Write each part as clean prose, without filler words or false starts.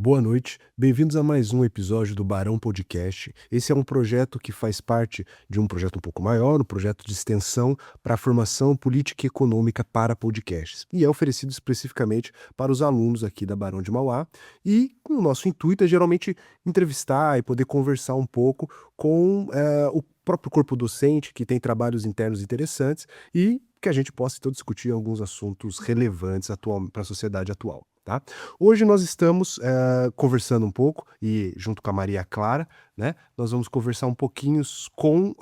Boa noite, bem-vindos a mais um episódio do Barão Podcast. Esse é um projeto que faz parte de um projeto um pouco maior, um projeto de extensão para a formação política e econômica para podcasts. E é oferecido especificamente para os alunos aqui da Barão de Mauá. E o nosso intuito é geralmente entrevistar e poder conversar um pouco com o próprio corpo docente, que tem trabalhos internos interessantes e que a gente possa então discutir alguns assuntos relevantes para a sociedade atual, tá? Hoje nós estamos conversando um pouco, e junto com a Maria Clara, né, nós vamos conversar um pouquinho com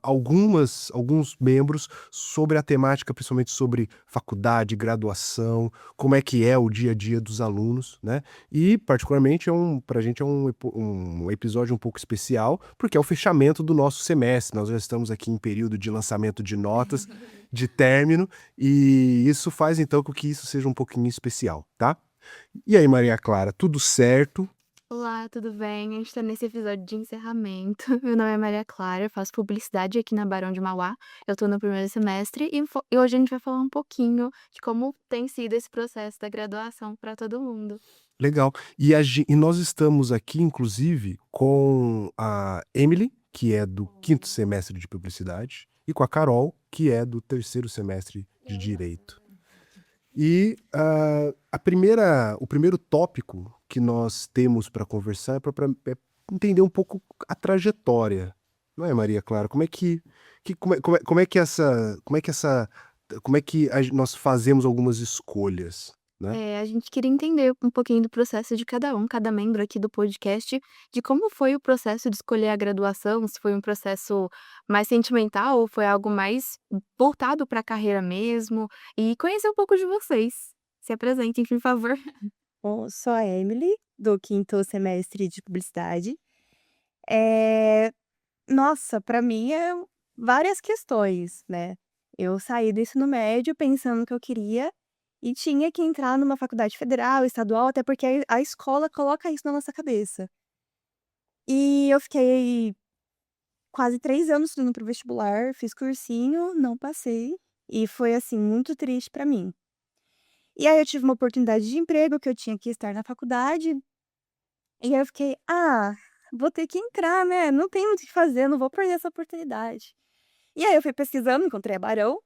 alguns membros sobre a temática, principalmente sobre faculdade, graduação, como é que é o dia a dia dos alunos, né? E, particularmente, para a gente é um episódio um pouco especial, porque é o fechamento do nosso semestre. Nós já estamos aqui em período de lançamento de notas, de término, e isso faz então com que isso seja um pouquinho especial, tá? E aí, Maria Clara, tudo certo? Olá, tudo bem? A gente tá nesse episódio de encerramento. Meu nome é Maria Clara, eu faço publicidade aqui na Barão de Mauá. Eu tô no primeiro semestre e hoje a gente vai falar um pouquinho de como tem sido esse processo da graduação para todo mundo. Legal. E nós estamos aqui, inclusive, com a Emily, que é do quinto semestre de publicidade, e com a Carol, que é do terceiro semestre de direito. E o primeiro tópico que nós temos para conversar é entender um pouco a trajetória, não é, Maria Clara? Como é que nós fazemos algumas escolhas, né? A gente queria entender um pouquinho do processo de cada um, cada membro aqui do podcast, de como foi o processo de escolher a graduação, se foi um processo mais sentimental ou foi algo mais voltado para a carreira mesmo, e conhecer um pouco de vocês. Se apresentem, por favor. Bom, sou a Emily, do quinto semestre de publicidade. Eh, Nossa, para mim várias questões, né. Eu saí do ensino médio pensando que eu queria e tinha que entrar numa faculdade federal, estadual, até porque a escola coloca isso na nossa cabeça. E eu fiquei quase 3 anos estudando para o vestibular, fiz cursinho, não passei, e foi, assim, muito triste para mim. E aí eu tive uma oportunidade de emprego que eu tinha que estar na faculdade. E aí eu fiquei: "Ah, vou ter que entrar, né, não tem muito o que fazer, não vou perder essa oportunidade". E aí eu fui pesquisando, encontrei a Barão.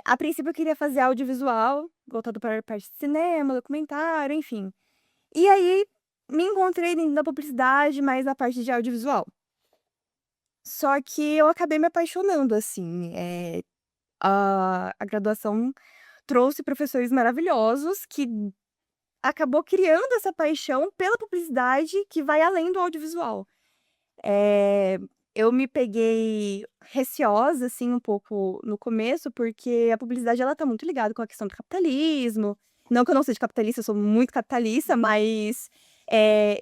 A princípio eu queria fazer audiovisual, voltado para a parte de cinema, documentário, enfim. E aí me encontrei dentro da publicidade, mais na parte de audiovisual. Só que eu acabei me apaixonando, assim, a graduação trouxe professores maravilhosos que acabou criando essa paixão pela publicidade que vai além do audiovisual. Eh, eu me peguei receosa, assim, um pouco no começo, porque a publicidade ela tá muito ligada com a questão do capitalismo. Não que eu não seja capitalista, eu sou muito capitalista, mas,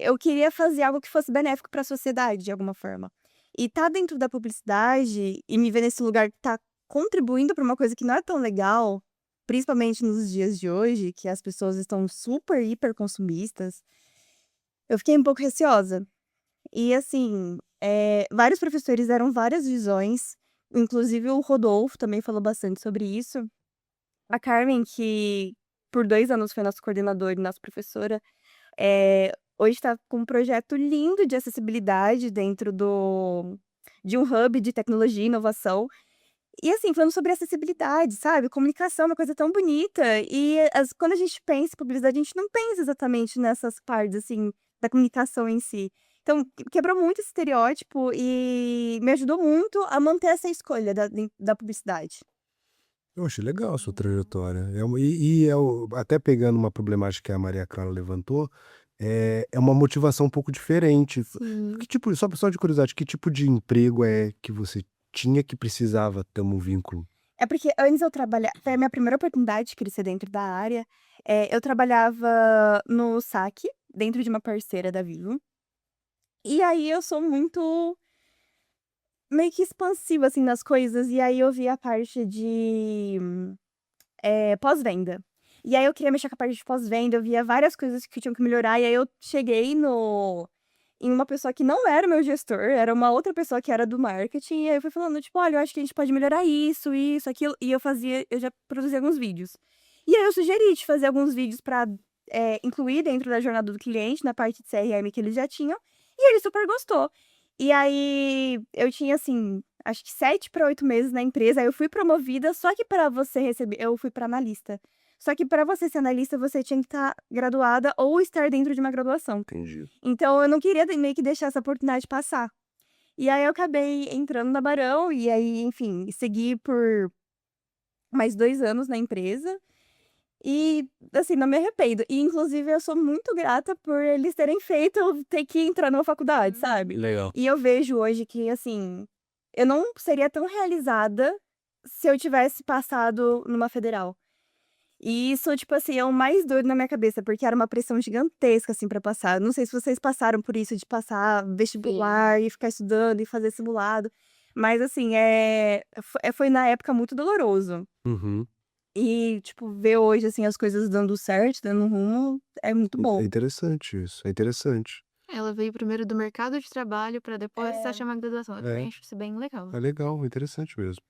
eu queria fazer algo que fosse benéfico para a sociedade, de alguma forma. E tá dentro da publicidade e me ver nesse lugar que tá contribuindo para uma coisa que não é tão legal, principalmente nos dias de hoje, que as pessoas estão super hiper consumistas, eu fiquei um pouco receosa. E assim, vários professores deram várias visões, inclusive o Rodolfo também falou bastante sobre isso. A Carmen, que por 2 anos foi nossa coordenadora e nossa professora, hoje está com um projeto lindo de acessibilidade dentro de um hub de tecnologia e inovação. E assim, falando sobre acessibilidade, sabe, comunicação é uma coisa tão bonita e quando a gente pensa em publicidade, a gente não pensa exatamente nessas partes, assim, da comunicação em si. Então, quebrou muito esse estereótipo e me ajudou muito a manter essa escolha da publicidade. Eu achei legal a sua trajetória. Até pegando uma problemática que a Maria Clara levantou, é uma motivação um pouco diferente. Sim. Que tipo, só de curiosidade, que tipo de emprego é que você tinha que precisava ter um vínculo? É porque antes eu trabalhava, foi a minha primeira oportunidade de crescer dentro da área. Eu trabalhava no saque, dentro de uma parceira da Vivo, e aí eu sou muito meio que expansiva, assim, nas coisas, e aí eu vi a parte de, pós-venda. E aí eu queria mexer com a parte de pós-venda, eu via várias coisas que tinham que melhorar, e aí eu cheguei no em uma pessoa que não era o meu gestor, era uma outra pessoa que era do marketing, e aí eu fui falando, tipo: "Olha, eu acho que a gente pode melhorar isso, aquilo", e eu já produzia alguns vídeos. E aí eu sugeri de fazer alguns vídeos pra, incluir dentro da jornada do cliente, na parte de CRM que eles já tinham, e ele super gostou. E aí, eu tinha, assim, acho que 7 para 8 meses na empresa, aí eu fui promovida, só que para você receber eu fui para analista. Só que para você ser analista, você tinha que estar graduada ou estar dentro de uma graduação. Entendi. Então eu não queria meio que deixar essa oportunidade passar. E aí eu acabei entrando na Barão, e aí, enfim, segui por mais 2 anos na empresa. E, assim, não me arrependo. E, inclusive, eu sou muito grata por eles terem feito eu ter que entrar numa faculdade, sabe? Legal. E eu vejo hoje que, assim, eu não seria tão realizada se eu tivesse passado numa federal. E isso, tipo assim, é o mais doido na minha cabeça, porque era uma pressão gigantesca, assim, pra passar. Não sei se vocês passaram por isso de passar vestibular e ficar estudando e fazer simulado. Mas, assim, foi na época muito doloroso. Uhum. E, tipo, ver hoje, assim, as coisas dando certo, dando rumo, é muito É bom. interessante isso, é interessante. Ela veio primeiro do mercado de trabalho para depois É. achar uma graduação. Eu também É, acho isso bem legal. é legal, interessante mesmo.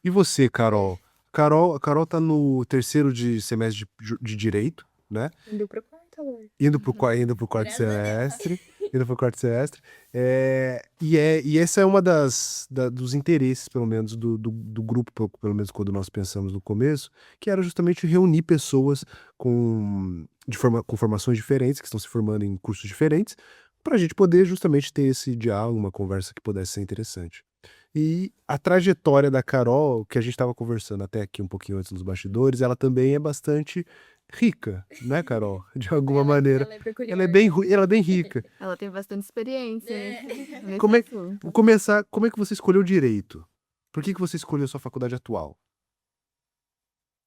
E você, Carol? A Carol tá no terceiro semestre de Direito, né? Indo pro quarto agora. Indo pro quarto Graças a Deus. semestre. Indo pro quarto semestre. E essa é uma dos interesses, pelo menos, do grupo, pelo menos quando nós pensamos no começo, que era justamente reunir pessoas com formações diferentes, que estão se formando em cursos diferentes, para a gente poder justamente ter esse diálogo, uma conversa que pudesse ser interessante. E a trajetória da Carol, que a gente estava conversando até aqui um pouquinho antes nos bastidores, ela também é bastante rica, né, Carol? De alguma maneira. Ela é peculiar. Ela é bem rica. Ela tem bastante experiência nesse Como é, assunto. Vou começar, como é que você escolheu direito? Por que você escolheu sua faculdade atual?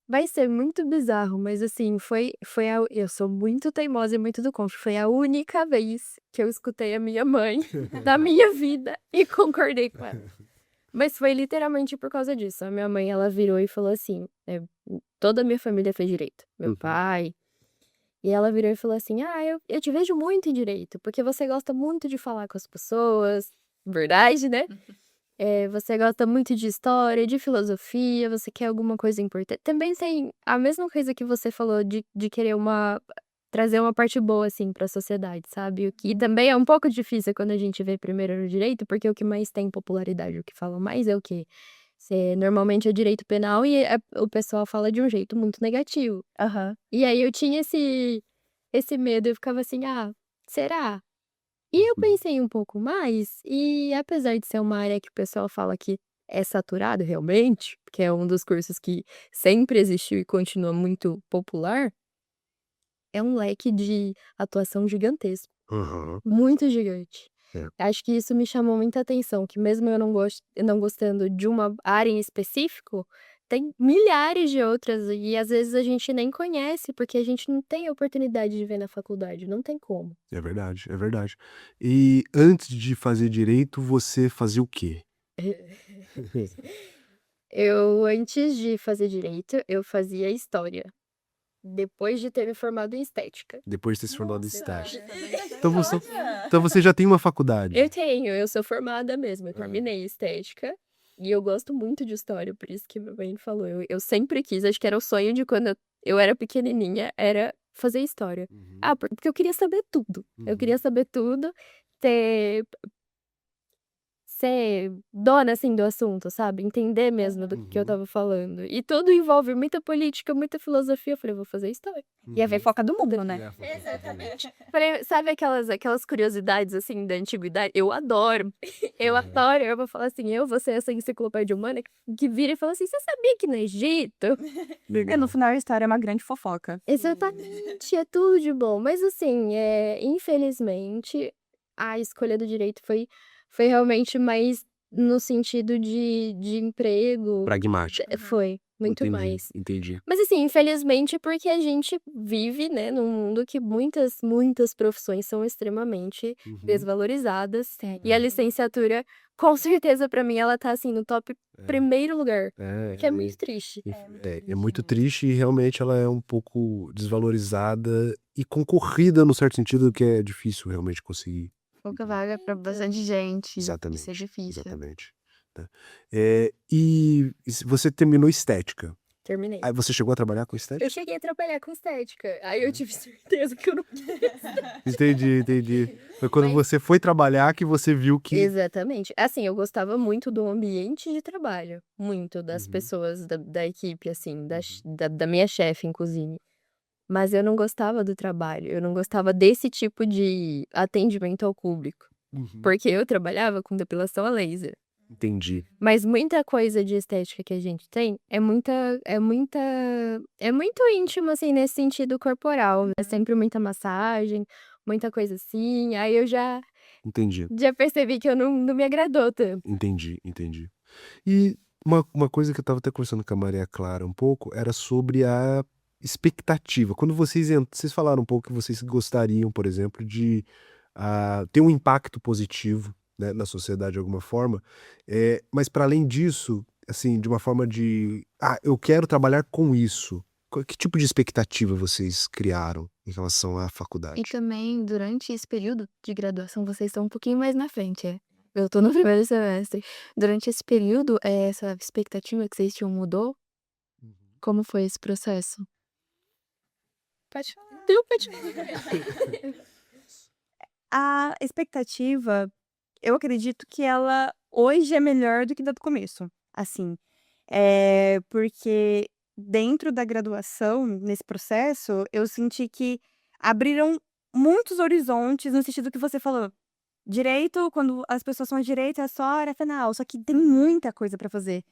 Vai ser muito bizarro, mas assim, eu sou muito teimosa e muito do contra. Foi a única vez que eu escutei a minha mãe da minha vida e concordei com ela. Mas foi literalmente por causa disso. A minha mãe, ela virou e falou assim, toda a minha família fez direito. Meu Uhum. pai. E ela virou e falou assim, eu te vejo muito em direito, porque você gosta muito de falar com as pessoas. Verdade, né? Você gosta muito de história, de filosofia, você quer alguma coisa importante. Também tem a mesma coisa que você falou de querer trazer uma parte boa, assim, pra sociedade, sabe? O que também é um pouco difícil quando a gente vê primeiro no direito, porque o que mais tem popularidade, o que falam mais é o quê? Normalmente é direito penal e o pessoal fala de um jeito muito negativo. Aham. E aí eu tinha esse medo, eu ficava assim, será? E eu pensei um pouco mais, e apesar de ser uma área que o pessoal fala que é saturado realmente, que é um dos cursos que sempre existiu e continua muito popular, é um leque de atuação gigantesco, Aham. muito gigante. É. Acho que isso me chamou muita atenção, que mesmo eu não gostando de uma área em específico, tem milhares de outras e às vezes a gente nem conhece, porque a gente não tem a oportunidade de ver na faculdade, não tem como. É verdade, é verdade. E antes de fazer direito, você fazia o quê? Antes de fazer direito, eu fazia história. Depois de ter me formado em estética. Depois de ter se formado em Nossa, estágio. olha. Então você já tem uma faculdade. Eu sou formada mesmo, eu terminei estética. E eu gosto muito de história, por isso que meu bem falou. Eu sempre quis, acho que era o sonho de quando eu era pequenininha, era fazer história. Uhum. Porque eu queria saber tudo. Eu Uhum. queria saber tudo, ser dona, assim, do assunto, sabe? Entender mesmo do que eu Uhum. tava falando. E tudo envolve muita política, muita filosofia. Eu falei, eu vou fazer história. E a foca do mundo, né? Exatamente. Falei, sabe aquelas curiosidades, assim, da antiguidade? Eu adoro. Eu adoro. Eu vou falar assim, eu vou ser essa enciclopédia humana que vira e fala assim, você sabia que no Egito... No final, a história é uma grande fofoca. Exatamente, é tudo de bom. Mas assim, infelizmente, a escolha do direito foi realmente mais no sentido de emprego. Pragmático. Foi, muito Entendi, mais. entendi. Mas assim, infelizmente, porque a gente vive, né, num mundo que muitas, muitas profissões são extremamente Uhum. desvalorizadas. E a licenciatura, com certeza, pra mim, ela tá assim no top primeiro lugar. Que é muito triste. É muito triste e realmente ela é um pouco desvalorizada e concorrida no certo sentido, que é difícil realmente conseguir. Pouca vaga pra bastante gente. Exatamente. Isso é difícil. Exatamente. Né? E você terminou estética. terminei. Aí você chegou a trabalhar com Eu estética? cheguei a trabalhar com estética, aí eu tive certeza que eu não Entendi. Foi quando Mas você foi trabalhar que você viu que... exatamente. Assim, eu gostava muito do ambiente de trabalho, muito, das Uhum, pessoas da equipe, assim, uhum, da minha chefe, inclusive. Mas eu não gostava do trabalho, eu não gostava desse tipo de atendimento ao público, uhum. porque eu trabalhava com depilação a laser. Entendi. Mas muita coisa de estética que a gente tem é muito íntimo, assim, nesse sentido corporal. É sempre muita massagem, muita coisa assim. Aí eu Entendi. já percebi que eu não me agradou tanto. Entendi. E uma coisa que eu estava até conversando com a Maria Clara um pouco, era sobre a expectativa. Quando vocês falaram um pouco que vocês gostariam, por exemplo, de ter um impacto positivo, né, na sociedade de alguma forma, mas para além disso, assim, de uma forma de: "Ah, eu quero trabalhar com isso". Que tipo de expectativa vocês criaram em relação à E faculdade? também, durante esse período de graduação, vocês estão um pouquinho mais na frente, é. Eu tô no primeiro semestre. Durante esse período, essa expectativa que vocês tinham mudou? Uhum. Como foi esse processo? Pode falar. Não, pode falar. A expectativa, eu acredito que ela hoje é melhor do que da do começo, assim. Porque dentro da graduação, nesse processo, eu senti que abriram muitos horizontes no sentido que você falou. Direito, quando as pessoas são de direito, é só área penal, só que tem muita coisa pra fazer.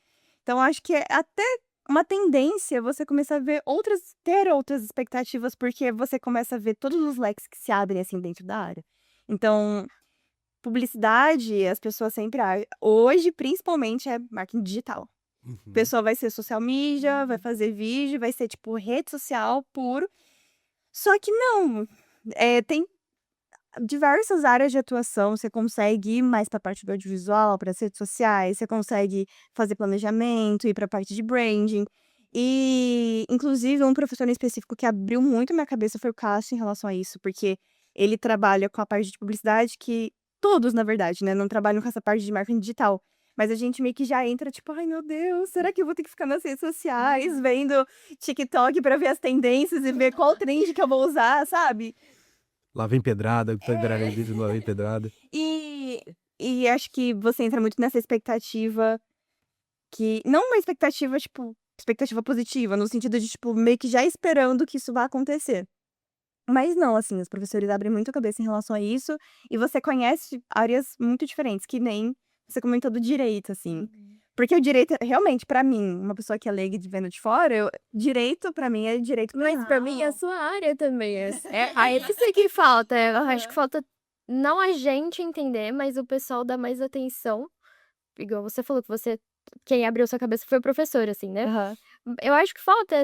Então acho que é até uma tendência você começar a ver ter outras expectativas, porque você começa a ver todos os leques que se abrem, assim, dentro da área. Então, publicidade, as pessoas sempre hoje, principalmente, é marketing digital. A Uhum. pessoa vai ser social media, vai fazer vídeo, vai ser, tipo, rede social puro. Só que não, tem diversas áreas de atuação, você consegue ir mais para a parte do audiovisual, para as redes sociais, você consegue fazer planejamento, ir para a parte de branding. E, inclusive, um professor em específico que abriu muito minha cabeça foi o Cássio em relação a isso, porque ele trabalha com a parte de publicidade que todos, na verdade, né, não trabalham com essa parte de marketing digital. Mas a gente meio que já entra, tipo, ai meu Deus, será que eu vou ter que ficar nas redes sociais, vendo TikTok para ver as tendências e ver qual trend que eu vou usar, sabe? Lá vem pedrada, pedrada, É. lá vem pedrada. E e acho que você entra muito nessa expectativa que não uma expectativa, tipo, expectativa positiva, no sentido de, tipo, meio que já esperando que isso vá acontecer. Mas não, assim, os professores abrem muito a cabeça em relação a isso, e você conhece áreas muito diferentes, que nem você comentou do direito, assim. Porque o direito, realmente, pra mim, uma pessoa que é leiga de vendo de fora, direito pra mim é direito Mas pra mim é a penal. sua área também, aí isso que falta, eu acho que falta não a gente entender, mas o pessoal dar mais atenção, igual você falou que quem abriu sua cabeça foi o professor, assim, né. Aham. Eu acho que falta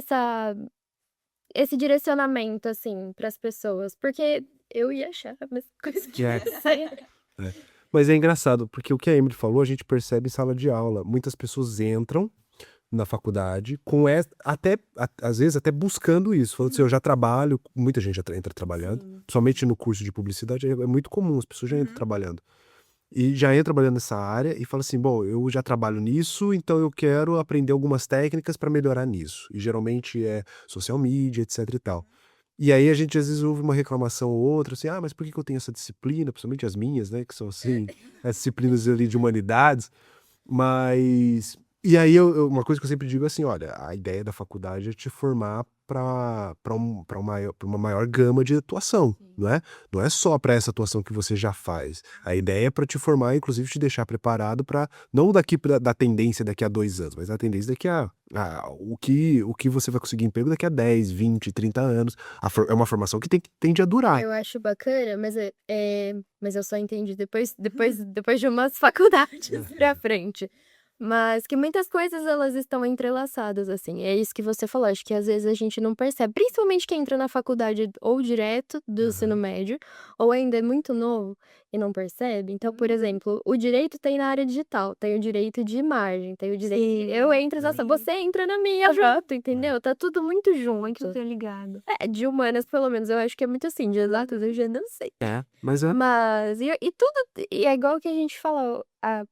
esse direcionamento, assim, para as pessoas, porque eu ia achar a mesma coisa que É. você. É. Mas é engraçado, porque o que a Emily falou, a gente percebe em sala de aula. Muitas pessoas entram na faculdade com até, às vezes, até buscando isso. Falando assim, eu já trabalho, muita gente já entra trabalhando, Sim. principalmente no curso de publicidade, é muito comum, as pessoas já entram Uhum. trabalhando. E já entra trabalhando nessa área e fala assim, bom, eu já trabalho nisso, então eu quero aprender algumas técnicas para melhorar nisso. E geralmente é social media, etc e tal. E aí a gente às vezes ouve uma reclamação ou outra, assim: "Ah, mas por que que eu tenho essa disciplina?", principalmente as minhas, né, que são assim, as disciplinas ali de humanidades, mas e aí uma coisa que eu sempre digo é assim: "Olha, a ideia da faculdade é te formar pra uma maior gama de atuação, não é? Não é só para essa atuação que você já faz. A ideia é para te formar, inclusive te deixar preparado para não da tendência daqui a 2 anos, mas a tendência daqui o que você vai conseguir emprego daqui a 10, 20, 30 anos. É uma formação que tende a durar. Eu acho bacana, mas eu só entendi depois de umas faculdades pra frente. Mas que muitas coisas elas estão entrelaçadas, assim, é isso que você falou, acho que às vezes a gente não percebe, principalmente quem entra na faculdade ou direto do ensino Aham. médio, ou ainda é muito novo e não percebe. Então, por Uhum. exemplo, o direito tem na área digital, tem o direito de imagem, tem o direito Sim, eu entro nessa sim. você entra na minha Aham. junto, entendeu? Tá tudo muito junto. Muito interligado. De humanas, pelo menos, eu acho que é muito assim, de exatas eu já não sei. É, mas é. Mas e é igual que a gente falou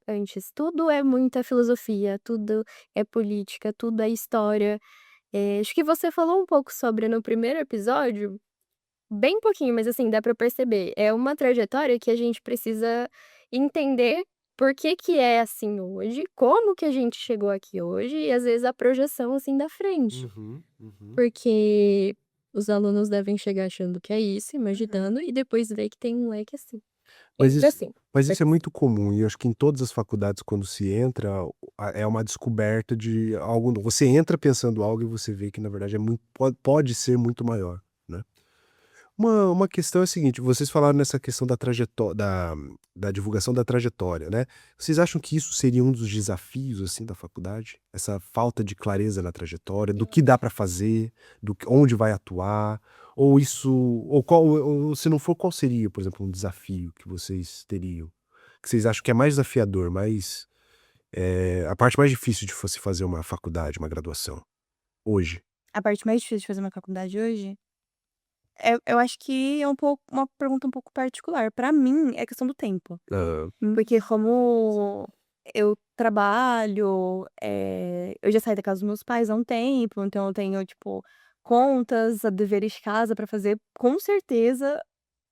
antes, tudo é muita filosofia, tudo é política, tudo é história. Acho que você falou um pouco sobre no primeiro episódio, bem pouquinho, mas assim, dá pra perceber. É uma trajetória que a gente precisa entender por que é assim hoje, como que a gente chegou aqui hoje e às vezes a projeção assim da frente. Uhum. Porque os alunos devem chegar achando que é isso, Uhum. imaginando, e depois ver que tem um leque assim. Mas Entra isso assim. mas isso é muito comum e eu acho que em todas as faculdades quando se entra, é uma descoberta de algo novo. Você entra pensando algo e você vê que na verdade é muito pode ser muito maior, né. Uma questão é a seguinte, vocês falaram nessa questão da divulgação da trajetória, né. Vocês acham que isso seria um dos desafios, assim, da faculdade? Essa falta de clareza na trajetória, do que dá para fazer, onde vai atuar, ou isso ou se não for, qual seria, por exemplo, um desafio que vocês teriam? Que vocês acham que é mais desafiador, a parte mais difícil de você fazer uma faculdade, uma graduação, hoje? A parte mais difícil de fazer uma faculdade hoje, eu acho que é uma pergunta um pouco particular. Pra mim, é questão do tempo. Hã. Porque como eu trabalho, eu já saí da casa dos meus pais há um tempo, então eu tenho, tipo, contas, deveres de casa pra fazer, com certeza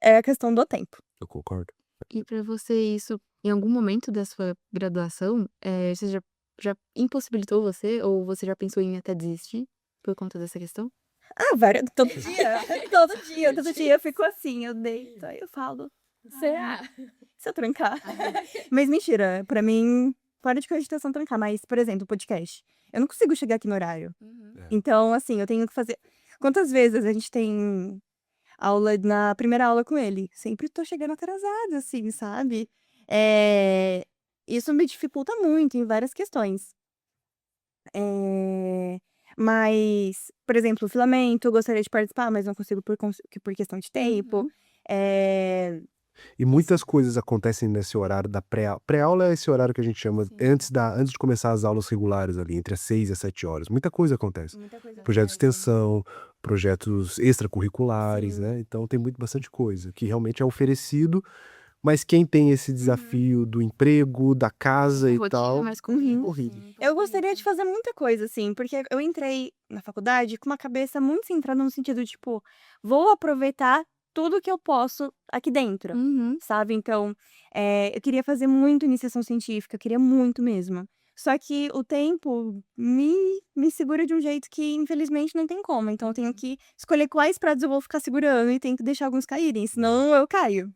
é a questão do tempo. Eu concordo. E pra você isso, em algum momento da sua graduação, você já impossibilitou você ou você já pensou em até desistir por conta dessa questão? Ah, várias todo dia, todo dia eu fico assim, eu deito, aí eu falo: Será? "Se eu trancar?". Mas mentira, pra mim, fora de cogitação trancar, mas, por exemplo, podcast, eu não consigo chegar aqui no horário. É. Então, assim, eu tenho que fazer quantas vezes a gente tem aula na primeira aula com ele? Sempre tô chegando atrasada, assim, sabe. Isso me dificulta muito em várias questões. Eh, mas, por exemplo, o filamento, eu gostaria de participar, mas não consigo por questão de tempo. Uhum. Eh E muitas coisas acontecem nesse horário da pré-aula. Pré-aula é esse horário que a gente chama Sim. antes de começar as aulas regulares ali, entre as 6 e as 7 horas. Muita coisa acontece. Muita coisa Projeto de acontece. extensão, projetos extracurriculares, Sim. né, então tem bastante coisa que realmente é oferecido, mas quem tem esse Uhum. desafio do emprego, da casa A e rotina é tal, mais corrida. horrível. Eu gostaria de fazer muita coisa, assim, porque eu entrei na faculdade com uma cabeça muito centrada no sentido, tipo, vou aproveitar tudo que eu posso aqui dentro, Uhum. sabe? Então, eu queria fazer muito iniciação científica, queria muito mesmo. Só que o tempo me segura de um jeito que, infelizmente, não tem como. Então, eu tenho que escolher quais pratos eu vou ficar segurando e tenho que deixar alguns caírem, senão eu caio.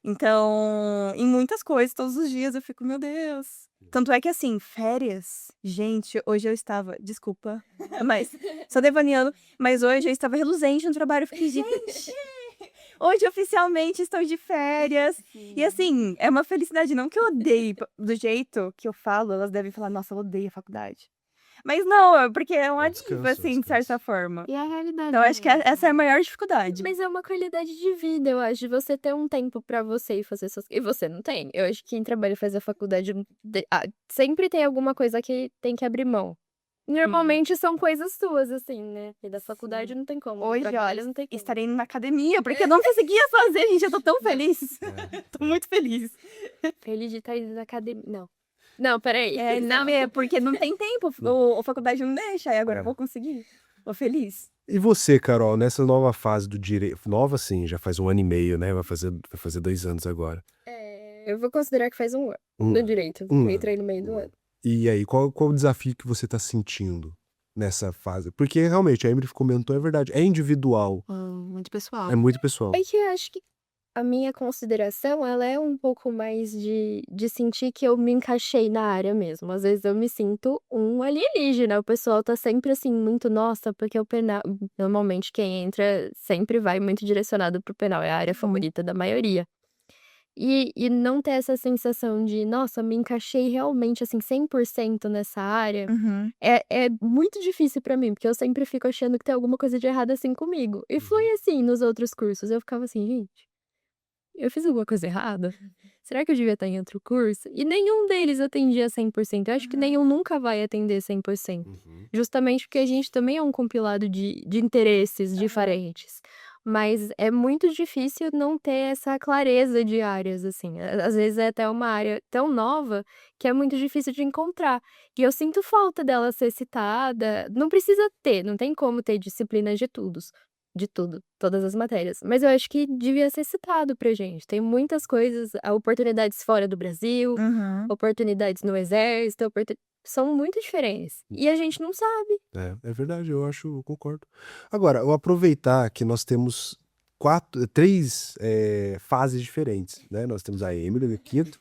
Então, em muitas coisas, todos os dias eu fico: "Meu Deus". Tanto é que, assim, férias, gente, hoje eu estava desculpa, mas só devaneando, mas hoje eu estava reluzente no trabalho, eu fiquei: "Gente, hoje oficialmente estou de férias". E, assim, é uma felicidade, não que eu odeie, do jeito que eu falo, elas devem falar: "Nossa, ela odeia a faculdade". Mas não, é porque é um É um alívio, descanso, é um assim, de certa descanso. forma. E a realidade Então acho que essa é a mesmo. maior dificuldade. Mas é uma qualidade de vida, eu acho, de você ter um tempo pra você e fazer suas e você não tem. Eu acho que quem trabalha e faz a faculdade sempre tem alguma coisa que tem que abrir mão. Normalmente são coisas suas, assim, né, e da faculdade Sim. não tem como, do Hoje, trabalho olha, não tem como. estarei indo na academia, porque eu não conseguia fazer, gente, eu tô tão feliz. Tô muito feliz. Feliz de estar indo na academia não. Não, espera aí. Não, é porque não tem tempo, o a faculdade não deixa, aí agora eu vou conseguir. Tô feliz. E você, Carol, nessa nova fase do direito, nova sim, já faz 1 ano e meio, né, vai fazer 2 anos agora. Eu vou considerar que faz 1 ano, Um no direito, eu ano, entrei no meio do 1 ano. ano. E aí, qual o desafio que você tá sentindo nessa fase? Porque realmente, a Emily comentou, é verdade, é individual, Muito é pessoal. muito pessoal. É que eu acho que a minha consideração, ela é um pouco mais de sentir que eu me encaixei na área mesmo. Às vezes eu me sinto um alienígena, o pessoal tá sempre assim, muito, nossa, porque o penal. Normalmente quem entra sempre vai muito direcionado pro penal, é a área favorita da maioria. E não ter essa sensação de, nossa, me encaixei realmente, assim, 100% nessa área, Uhum. é muito difícil pra mim, porque eu sempre fico achando que tem alguma coisa de errado assim comigo. E foi assim nos outros cursos, eu ficava assim, gente. Eu fiz alguma coisa errada? Será que eu devia estar em outro curso? E nenhum deles atendia 100%. Eu acho que nenhum nunca vai atender 100%. Uhum. Justamente porque a gente também é um compilado de interesses diferentes. mas é muito difícil não ter essa clareza de áreas, assim. Às vezes é até uma área tão nova que é muito difícil de encontrar. E eu sinto falta dela ser citada. Não precisa ter, não tem como ter disciplinas de tudo, todas as matérias. Mas eu acho que devia ser citado pra gente. Tem muitas coisas, oportunidades fora do Brasil, Uhum. oportunidades no exército, são muito diferentes. E a gente não sabe. É verdade, eu concordo. Agora, eu aproveitar que nós temos três fases diferentes, né? Nós temos a Emily no quinto,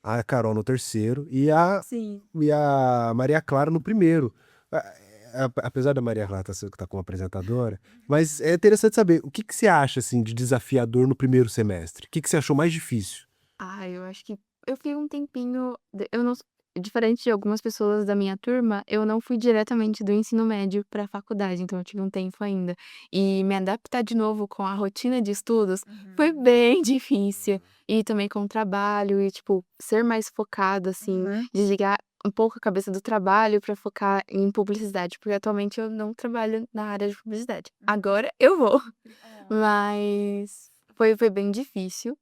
a Carol no terceiro Sim. e a Maria Clara no primeiro. Apesar da Maria Clara tá como apresentadora, mas é interessante saber o que você acha assim de desafiador no primeiro semestre? O que você achou mais difícil? Eu acho que eu fiquei um tempinho. Eu não. Diferente de algumas pessoas da minha turma, eu não fui diretamente do ensino médio para a faculdade, então eu tive um tempo ainda. E me adaptar de novo com a rotina de estudos foi bem difícil. E também com o trabalho, e, tipo, ser mais focado, assim, Uhum. desligar um pouco a cabeça do trabalho para focar em publicidade, porque atualmente eu não trabalho na área de publicidade. Agora eu vou. Mas foi bem difícil.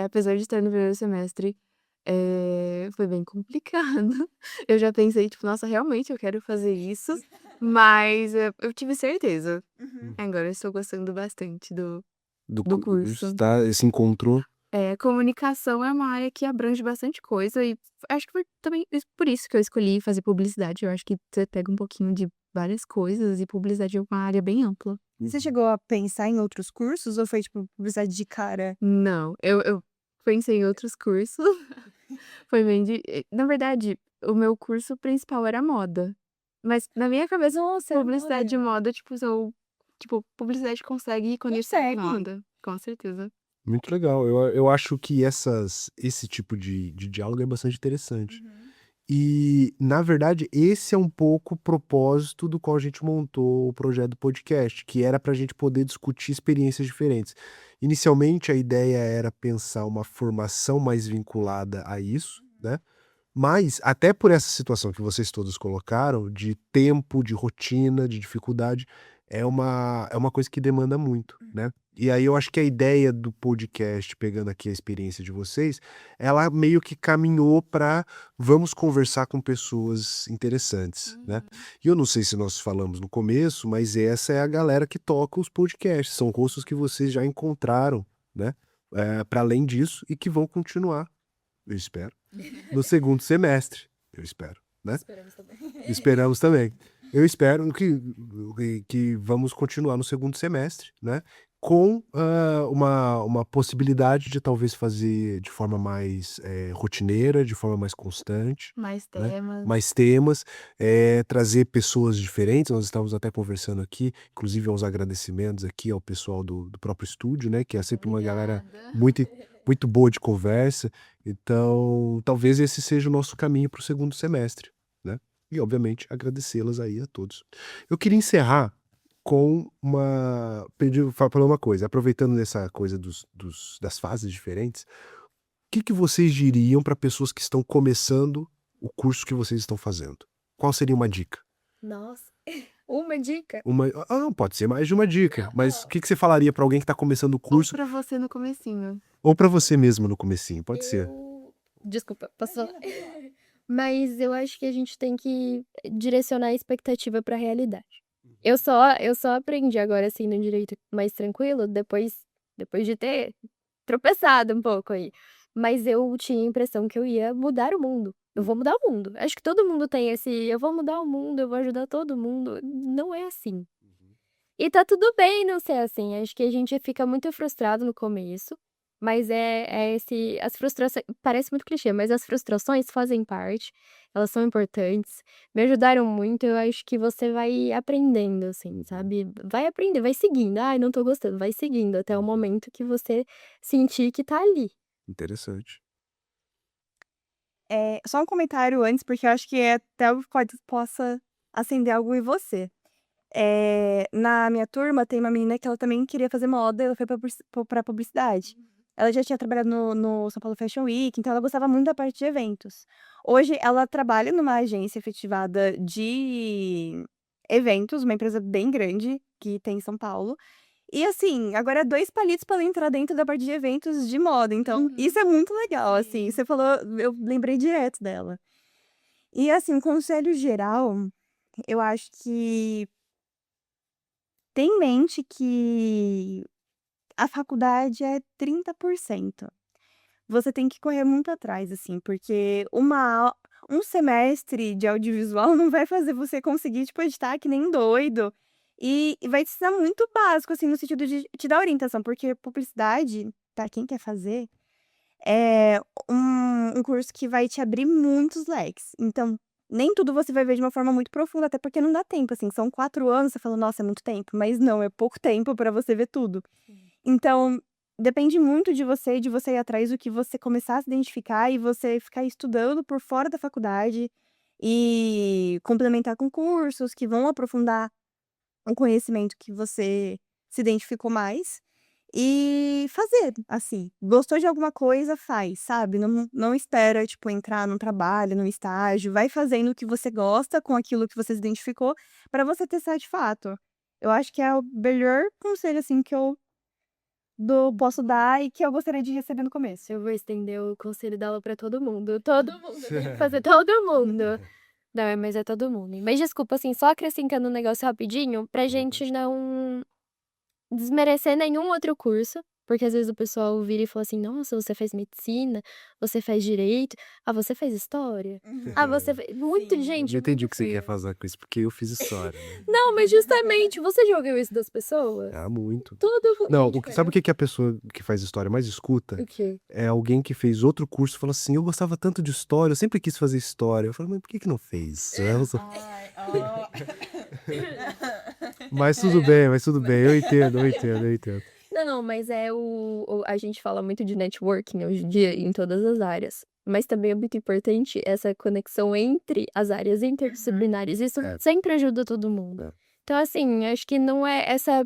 Apesar de estar no primeiro semestre, foi bem complicado. Eu já pensei, tipo, nossa, realmente eu quero fazer isso, mas eu tive certeza. Uhum. Agora eu estou gostando bastante do Do do curso, curso. tá? Se encontrou. Comunicação é uma área que abrange bastante coisa e acho que foi também por isso que eu escolhi fazer publicidade. Eu acho que você pega um pouquinho de várias coisas e publicidade é uma área bem ampla. E você chegou a pensar em outros cursos ou foi, tipo, publicidade de cara? Não, eu pensei em outros cursos. Foi bem na verdade, o meu curso principal era moda, mas na minha cabeça Nossa, era publicidade e moda. moda, tipo, publicidade consegue conectar com Consegue. moda, com certeza. Muito legal. Eu acho que esse tipo de diálogo é bastante interessante. E, na verdade, esse é um pouco o propósito do qual a gente montou o projeto do podcast, que era para a gente poder discutir experiências diferentes. Inicialmente, a ideia era pensar uma formação mais vinculada a isso, né? Mas, até por essa situação que vocês todos colocaram, de tempo, de rotina, de dificuldade, é uma coisa que demanda muito, né? E aí eu acho que a ideia do podcast, pegando aqui a experiência de vocês, ela meio que caminhou para vamos conversar com pessoas interessantes, né? E eu não sei se nós falamos no começo, mas essa é a galera que toca os podcasts, são rostos que vocês já encontraram, né? Para além disso, e que vão continuar, eu espero, no segundo semestre, eu espero, né? Esperamos também. Esperamos também. Eu espero que vamos continuar no segundo semestre, né? Com uma possibilidade de talvez fazer de forma mais rotineira, de forma mais constante, Mais né? temas. Mais temas, trazer pessoas diferentes. Nós estávamos até conversando aqui, inclusive aos agradecimentos aqui ao pessoal do próprio estúdio, né? Que é sempre uma galera Obrigada. muito, muito boa de conversa. Então, talvez esse seja o nosso caminho para o segundo semestre, né? E, obviamente, agradecê-las aí a todos. Eu queria encerrar com falar uma coisa, aproveitando dessa coisa das fases diferentes, o que vocês diriam para pessoas que estão começando o curso que vocês estão fazendo? Qual seria uma dica? Nossa, uma dica? Não, pode ser mais de uma dica, mas o que você falaria para alguém que está começando o Ou curso, pra você no comecinho. ou para você mesmo no comecinho, pode ser. Desculpa, posso falar? Mas eu acho que a gente tem que direcionar a expectativa pra realidade. Eu só aprendi agora, assim, no direito mais tranquilo, depois de ter tropeçado um pouco aí. Mas eu tinha a impressão que eu ia mudar o mundo. Eu vou mudar o mundo. Acho que todo mundo tem esse, eu vou mudar o mundo, eu vou ajudar todo mundo. Não é assim. E tá tudo bem não ser assim. Acho que a gente fica muito frustrado no começo, mas as frustrações, parece muito clichê, mas as frustrações fazem parte, elas são importantes, me ajudaram muito. Eu acho que você vai aprendendo, assim, sabe? Vai aprender, vai seguindo. Ai, não tô gostando, vai seguindo até o momento que você sentir que tá ali. Interessante. Só um comentário antes, porque eu acho que até possa acender algo em você. Na minha turma tem uma menina que ela também queria fazer moda, ela foi pra publicidade. Ela já tinha trabalhado no São Paulo Fashion Week, então ela gostava muito da parte de eventos. Hoje ela trabalha numa agência efetivada de eventos, uma empresa bem grande que tem em São Paulo. E assim, agora 2 palitos para entrar dentro da parte de eventos de moda, então isso é muito legal, assim, você falou, eu lembrei direto dela. E assim, conselho geral, eu acho que tem em mente que a faculdade é 30%. Você tem que correr muito atrás, assim, porque um semestre de audiovisual não vai fazer você conseguir, tipo, editar que nem doido. E vai te ensinar muito básico, assim, no sentido de te dar orientação, porque publicidade, pra quem quer fazer, é um curso que vai te abrir muitos leques. Então, nem tudo você vai ver de uma forma muito profunda, até porque não dá tempo, assim, são 4 anos, você fala: "Nossa, é muito tempo", mas não, é pouco tempo pra você ver tudo. Então, depende muito de você ir atrás do que você começar a se identificar e você ficar estudando por fora da faculdade e complementar com cursos que vão aprofundar um conhecimento que você se identificou mais e fazer, assim. Gostou de alguma coisa, faz, sabe? Não espera, tipo, entrar num trabalho, num estágio. Vai fazendo o que você gosta com aquilo que você se identificou para você testar de fato. Eu acho que é o melhor conselho, assim, que eu posso dar e que eu gostaria de receber no começo. Eu vou estender o conselho dela pra todo mundo. Todo mundo, tem que fazer todo mundo. Não, mas é todo mundo. Mas desculpa, assim, só acrescentando um negócio rapidinho, pra gente não desmerecer nenhum outro curso, porque às vezes o pessoal vira e fala assim: "Nossa, você faz medicina, você faz direito, ah, você faz história, ah, você fez" muito Sim. Eu gente, não entendi muito o que você quer feio. fazer com isso, porque eu fiz história, né? Não, mas justamente, você já ouviu isso das pessoas? Ah, muito. Tudo Não, gente, sabe o que que a pessoa que faz história mais escuta? o quê? É alguém que fez outro curso e fala assim: "Eu gostava tanto de história, eu sempre quis fazer história". Eu falo: "Mas por que que não fez?". Ai, ó. Mas tudo bem, eu entendo, eu entendo, eu entendo. Não, mas é a gente fala muito de networking hoje em dia em todas as áreas, mas também é muito importante essa conexão entre as áreas interdisciplinares, isso É. sempre ajuda todo mundo. É. Então, assim, acho que não é essa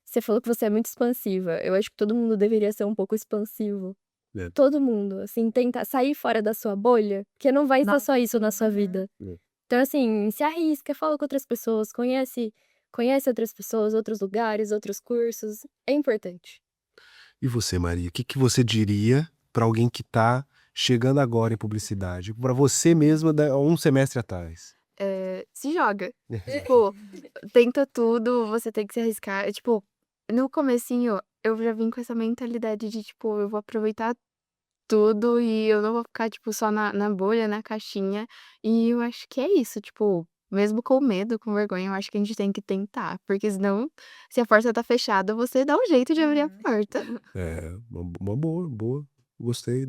você falou que você é muito expansiva, eu acho que todo mundo deveria ser um pouco expansivo. É. Todo mundo, assim, tentar sair fora da sua bolha, porque não vai estar só isso na sua vida. É. Então, assim, se arrisca, fala com outras pessoas, conhece outras pessoas, outros lugares, outros cursos, é importante. E você, Maria, o que que você diria para alguém que tá chegando agora em publicidade? Para você mesma, um semestre atrás? Se joga. Tipo, tenta tudo, você tem que se arriscar. Tipo, no comecinho, eu já vim com essa mentalidade de, tipo, eu vou aproveitar tudo e eu não vou ficar, tipo, só na bolha, na caixinha. E eu acho que é isso, tipo, mesmo com medo, com vergonha, eu acho que a gente tem que tentar. Porque senão, se a porta tá fechada, você dá um jeito de abrir a porta. É, uma boa, boa. Gostei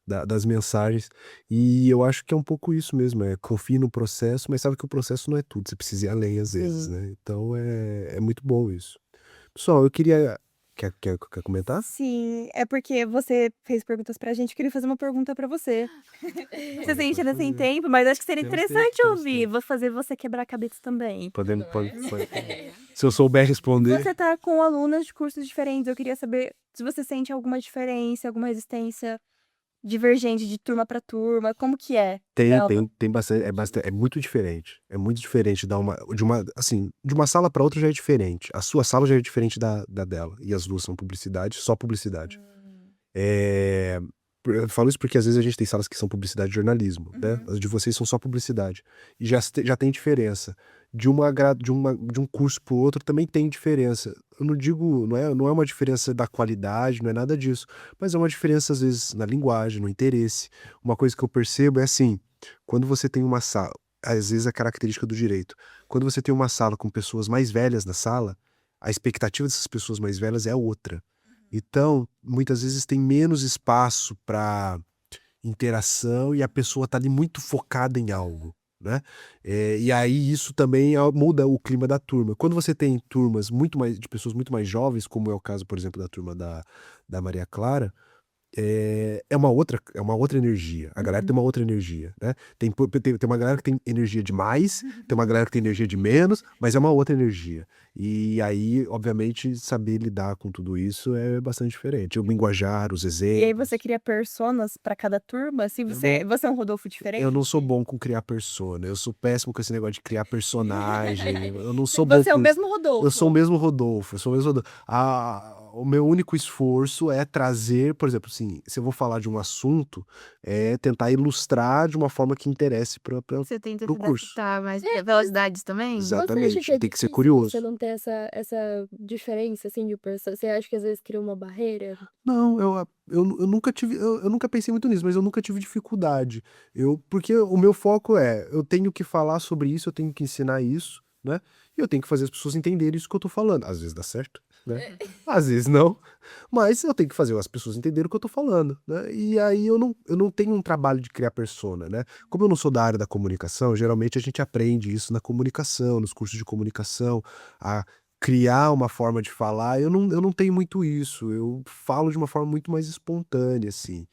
das mensagens. E eu acho que é um pouco isso mesmo, confie no processo, mas sabe que o processo não é tudo, você precisa ir além às vezes, Sim. né? Então é muito bom isso. Pessoal, eu queria. Quer comentar? Sim, é porque você fez perguntas pra gente, eu queria fazer uma pergunta pra você. Você sente ainda sem fazer. tempo, mas acho que seria Temos tempo, interessante temos ouvir, tempo. vou fazer você quebrar a cabeça também. Podendo, se eu souber responder. Você tá com alunas de cursos diferentes, eu queria saber se você sente alguma diferença, alguma resistência divergente de turma pra turma, como que é? Tem bastante, é muito diferente. É muito diferente de uma sala para outra já é diferente. A sua sala já é diferente da dela. E as duas são publicidade, só publicidade. Eh, eu falo isso porque às vezes a gente tem salas que são publicidade e jornalismo, né? As de vocês são só publicidade. E já tem diferença. De um curso para o outro também tem diferença. Eu não digo, não é uma diferença da qualidade, não é nada disso. Mas é uma diferença, às vezes, na linguagem, no interesse. Uma coisa que eu percebo é assim, quando você tem uma sala, às vezes é característica do direito. Quando você tem uma sala com pessoas mais velhas na sala, a expectativa dessas pessoas mais velhas é outra. Então, muitas vezes tem menos espaço para interação e a pessoa tá ali muito focada em algo, né? E aí isso também muda o clima da turma. Quando você tem turmas de pessoas muito mais jovens, como é o caso, por exemplo, da turma da Maria Clara, é uma outra energia. A galera tem uma outra energia, né? Tem uma galera que tem energia de mais, tem uma galera que tem energia de menos, mas é uma outra energia. E aí, obviamente, saber lidar com tudo isso é bastante diferente. O linguajar, os E aí você exemplos. cria personas pra cada turma? Se Eu não, você é um Rodolfo eu não sou diferente? bom com criar persona. Eu sou péssimo com esse negócio de criar personagem. Eu não sou bom Você é o com isso. mesmo Eu sou o Rodolfo. mesmo Rodolfo. Eu sou o mesmo Rodolfo. O meu único esforço é trazer, por exemplo, assim, se eu vou falar de um assunto, é tentar ilustrar de uma forma que interesse para Você tenta o se curso. adaptar mais pra velocidades também? Você acha que Exatamente. é Tem que ser difícil você curioso. não ter essa diferença, assim, de pessoa? Você acha que às vezes cria uma barreira? Não, eu nunca tive, eu nunca pensei muito nisso, mas eu nunca tive dificuldade. Porque o meu foco eu tenho que falar sobre isso, eu tenho que ensinar isso, né? E eu tenho que fazer as pessoas entenderem isso que eu tô falando. Às vezes dá certo, né? Às vezes não, mas eu tenho que fazer as pessoas entenderem o que eu tô falando, né? E aí eu não tenho um trabalho de criar persona, né? Como eu não sou da área da comunicação, geralmente a gente aprende isso na comunicação, nos cursos de comunicação, a criar uma forma de falar. Eu não tenho muito isso. Eu falo de uma forma muito mais espontânea, assim.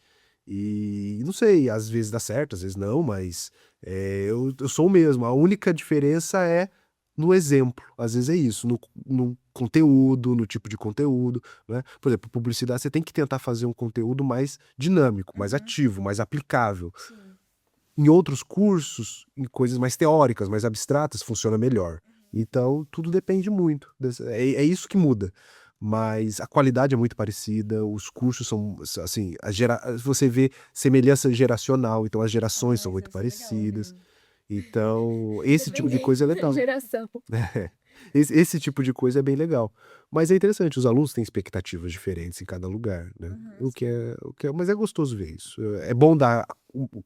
E não sei, às vezes dá certo, às vezes não, mas eu sou o mesmo. A única diferença é no exemplo. Às vezes é isso, no conteúdo, no tipo de conteúdo, né? Por exemplo, publicidade, você tem que tentar fazer um conteúdo mais dinâmico, mais ativo, mais aplicável. Sim. Em outros cursos, em coisas mais teóricas, mais abstratas, funciona melhor. Então, tudo depende muito. É isso que muda. Mas a qualidade é muito parecida, os cursos são, assim, você vê semelhança geracional, então as gerações são Isso muito deve ser legal parecidas. mesmo. Então, esse tipo de Dependente coisa é da legal. geração. É. Esse tipo de coisa é bem legal. Mas é interessante, os alunos têm expectativas diferentes em cada lugar, né? Mas é gostoso ver isso. É bom dar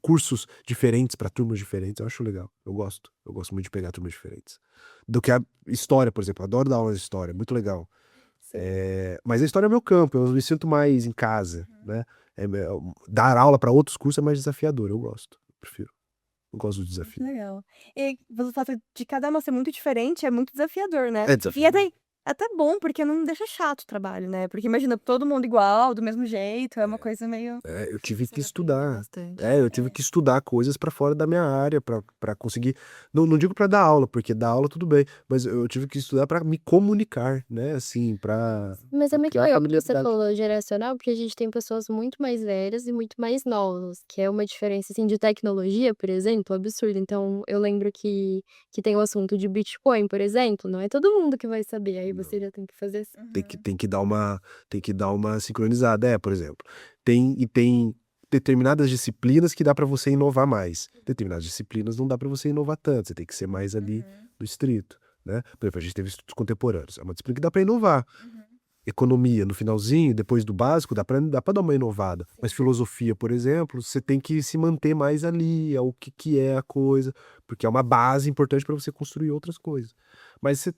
cursos diferentes para turmas diferentes, eu acho legal. Eu gosto. Eu gosto muito de pegar turmas diferentes. Do que a história, por exemplo. Eu adoro dar aula de história, é muito legal. Sim. Mas a história é meu campo, eu me sinto mais em casa, né? Dar aula para outros cursos é mais desafiador, eu gosto. Eu prefiro. Eu gosto do Que desafio. legal. E pelo fato de cada uma ser muito diferente, é muito desafiador, né. É E desafiador. até bom, porque não deixa chato o trabalho, né, porque imagina todo mundo igual, do mesmo jeito, é uma coisa meio Eu tive que Você aprende estudar. bastante. Eu tive que estudar coisas para fora da minha área para conseguir. Não digo para dar aula, porque dar aula tudo bem, mas eu tive que estudar para me comunicar, né? Assim, para Mas é muito criar legal que você familiaridade. falou geracional, porque a gente tem pessoas muito mais velhas e muito mais novas, que é uma diferença, assim, de tecnologia, por exemplo, absurda. Então, eu lembro que tem o assunto de Bitcoin, por exemplo, não é todo mundo que vai saber, aí Não. você já tem que fazer assim. Tem que dar uma sincronizada. Por exemplo, tem determinadas disciplinas que dá para você inovar mais. Determinadas disciplinas não dá para você inovar tanto. Você tem que ser mais ali do estrito, né? Por exemplo, a gente teve estudos contemporâneos. É uma disciplina que dá para inovar. Economia no finalzinho, depois do básico, dá para dar uma inovada. Mas filosofia, por exemplo, você tem que se manter mais ali, o que é a coisa, porque é uma base importante para você construir outras coisas. Mas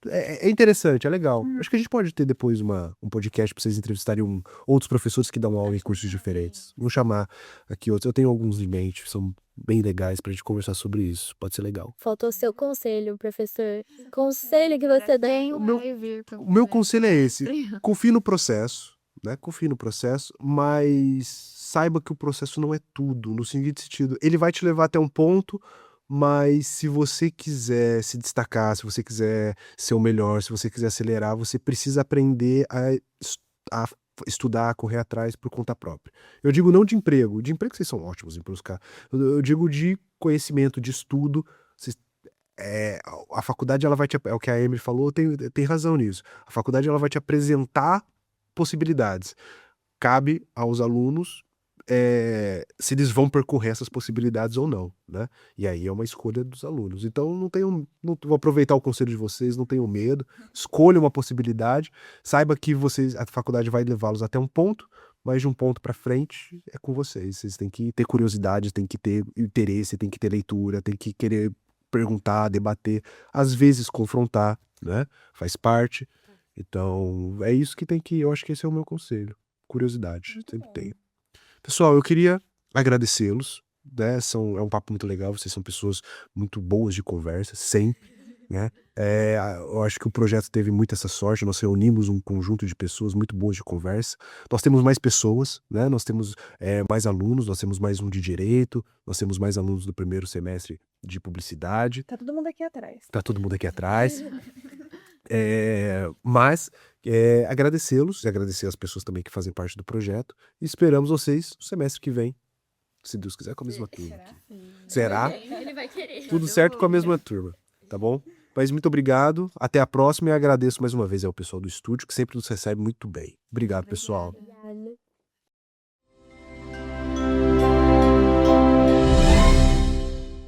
é interessante, é legal. Acho que a gente pode ter depois um podcast para vocês entrevistarem outros professores que dão aula em cursos diferentes. Vamos chamar aqui outros. Eu tenho alguns em mente, são bem legais para a gente conversar sobre isso. Pode ser legal. Faltou seu conselho, professor. Conselho que você dá. Tem O um meu, vai vir pra o meu você, conselho é esse: mestre. confie no processo, né? Confie no processo, mas saiba que o processo não é tudo, no seguinte sentido, ele vai te levar até um ponto, mas se você quiser se destacar, se você quiser ser o melhor, se você quiser acelerar, você precisa aprender a estudar, a correr atrás por conta própria. Eu digo não de emprego vocês são ótimos em buscar. Eu digo de conhecimento, de estudo. Vocês a faculdade ela vai te, é o que a Emily falou, tem razão nisso. A faculdade ela vai te apresentar possibilidades. Cabe aos alunos se eles vão percorrer essas possibilidades ou não, né? E aí é uma escolha dos alunos. Então não vou aproveitar o conselho de vocês, não tenham medo, escolha uma possibilidade, saiba que a faculdade vai levá-los até um ponto, mas de um ponto para frente é com vocês. Vocês têm que ter curiosidade, têm que ter interesse, têm que ter leitura, têm que querer perguntar, debater, às vezes confrontar, né? Faz parte. Então, é isso que tem que. Eu acho que esse é o meu conselho. Curiosidade, Muito sempre bom. tem. Pessoal, eu queria agradecê-los, né? É um papo muito legal, vocês são pessoas muito boas de conversa, sempre. né? Eu acho que o projeto teve muito essa sorte, nós reunimos um conjunto de pessoas muito boas de conversa. Nós temos mais pessoas, né? Nós temos mais alunos, nós temos mais um de direito, nós temos mais alunos do primeiro semestre de publicidade, Tá todo mundo aqui atrás. tá todo mundo aqui atrás. Mas agradecê-los e agradecer as pessoas também que fazem parte do projeto. E esperamos vocês no semestre que vem, se Deus quiser, com a mesma turma aqui. Será? Ele vai querer. Tudo certo com a mesma turma, tá bom? Mas muito obrigado, até a próxima e agradeço mais uma vez ao pessoal do estúdio que sempre nos recebe muito bem. Obrigado, pessoal. Obrigada.